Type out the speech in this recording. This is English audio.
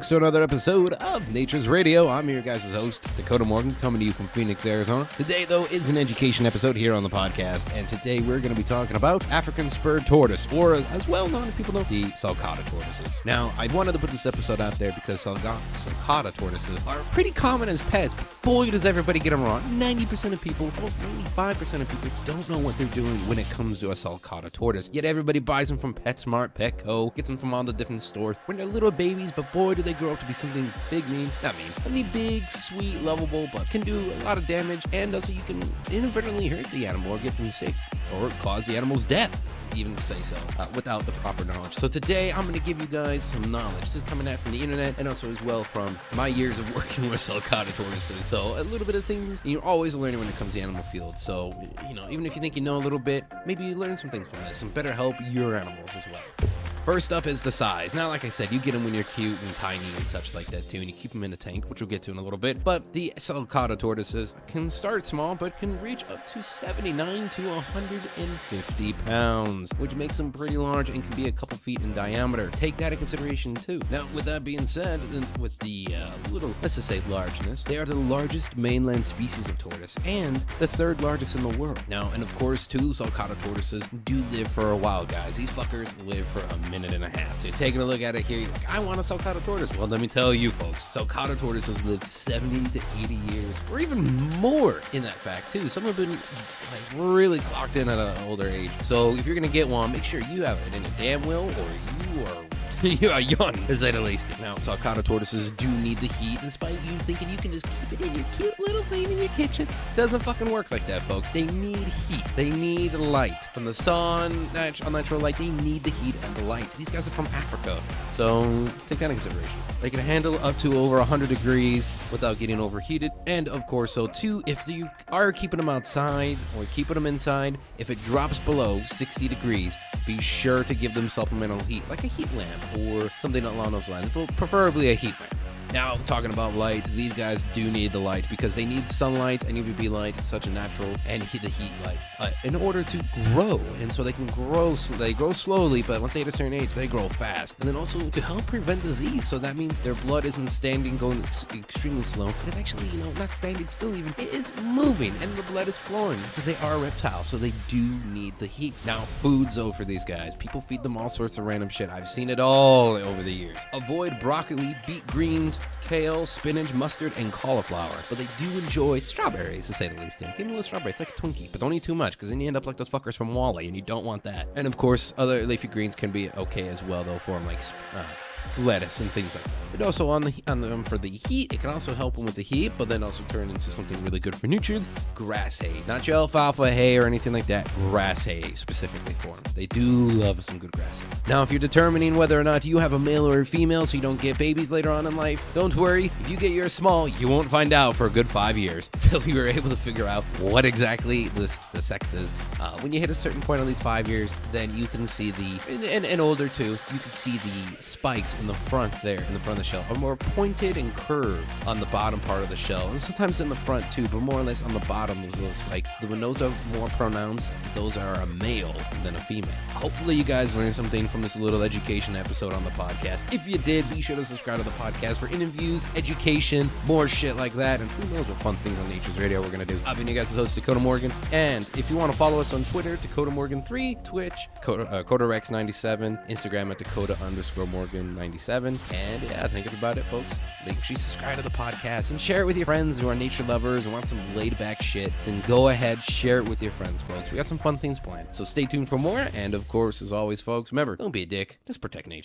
folks, to another episode of Nature's Radio. I'm your guys' host, Dakota Morgan, coming to you from Phoenix, Arizona. Today, though, is an education episode here on the podcast, and today we're going to be talking about African spurred tortoise, or as well known as people know, the Sulcata tortoises. Now, I wanted to put this episode out there because Sulcata tortoises are pretty common as pets. Boy, does everybody get them wrong. 90% of people, almost 95% of people, don't know what they're doing when it comes to a Sulcata tortoise. Yet everybody buys them from PetSmart, Petco, gets them from all the different stores when they're little babies, but boy, do they grow up to be something something big, sweet, lovable, but can do a lot of damage, and also you can inadvertently hurt the animal or get them sick or cause the animal's death, even to say so, without the proper knowledge. So today I'm going to give you guys some knowledge. This is coming out from the internet and also as well from my years of working with Sulcata tortoises. So a little bit of things, you're always learning when it comes to the animal field. So, even if you think you know a little bit, maybe you learn some things from this and better help your animals as well. First up is the size. Now, like I said, you get them when you're cute and tiny and such like that too, and you keep them in a tank, which we'll get to in a little bit. But the Sulcata tortoises can start small, but can reach up to 79 to 150 pounds, which makes them pretty large and can be a couple feet in diameter. Take that in consideration too. Now, with that being said, with the let's just say largeness, they are the largest mainland species of tortoise and the third largest in the world. Now, and of course, too, Sulcata tortoises do live for a while, guys. These fuckers live for a minute and a half. So you're taking a look at it here, you're like, I want a Sulcata tortoise. Well, let me tell you folks, Sulcata tortoises live 70 to 80 years, or even more in that fact too. Some have been really clocked in at an older age. So if you're gonna get one, make sure you have it in a damn will, or you are young, to say the least. Now, Sulcata tortoises do need the heat, despite you thinking you can just keep it in your cute little thing in your kitchen. Doesn't fucking work like that, folks. They need heat. They need light. From the sun, natural light, they need the heat and the light. These guys are from Africa, so take that into consideration. They can handle up to over 100 degrees without getting overheated. And of course, so too, if you are keeping them outside or keeping them inside, if it drops below 60 degrees, be sure to give them supplemental heat, like a heat lamp or something along those lines, but preferably a heat lamp. Now, talking about light, these guys do need the light because they need sunlight and UVB light. It's such a natural and the heat light in order to grow. And so they can grow. They grow slowly, but once they hit a certain age, they grow fast. And then also to help prevent disease. So that means their blood isn't standing, going extremely slow. It's actually, not standing still even. It is moving and the blood is flowing because they are reptiles. So they do need the heat. Now, foods though for these guys. People feed them all sorts of random shit. I've seen it all over the years. Avoid broccoli, beet greens, kale, spinach, mustard, and cauliflower. But they do enjoy strawberries, to say the least. Give them a little strawberry. It's like a Twinkie, but don't eat too much, because then you end up like those fuckers from Wall-E, and you don't want that. And of course, other leafy greens can be okay as well, though, for them, like lettuce and things like that. But also on them for the heat, it can also help them with the heat, but then also turn into something really good for nutrients. Grass hay, not your alfalfa hay or anything like that. Grass hay specifically for them. They do love some good grass hay. Now, if you're determining whether or not you have a male or a female so you don't get babies later on in life, don't worry. If you get yours small, you won't find out for a good 5 years until you are able to figure out what exactly the sex is. When you hit a certain point on these 5 years, then you can see and older too, you can see the spikes in the front of the shell are more pointed and curved on the bottom part of the shell, and sometimes in the front too, but more or less on the bottom, those little spikes. When those are more pronounced, those are a male than a female. Hopefully you guys learned something from this little education episode on the podcast. If you did, be sure to subscribe to the podcast for interviews, education, more shit like that, and who knows what fun things on Nature's Radio we're gonna do. I've been your guys' host, Dakota Morgan, and if you want to follow us on Twitter, Dakota Morgan3, Twitch, CodaRex97, Instagram at Dakota_Morgan97, and yeah, I think that's about it, folks. Make sure you subscribe to the podcast and share it with your friends who are nature lovers and want some laid back shit. Then go ahead, share it with your friends, folks. We got some fun things planned. So stay tuned for more. And of course, as always, folks, remember, don't be a dick. Just protect nature.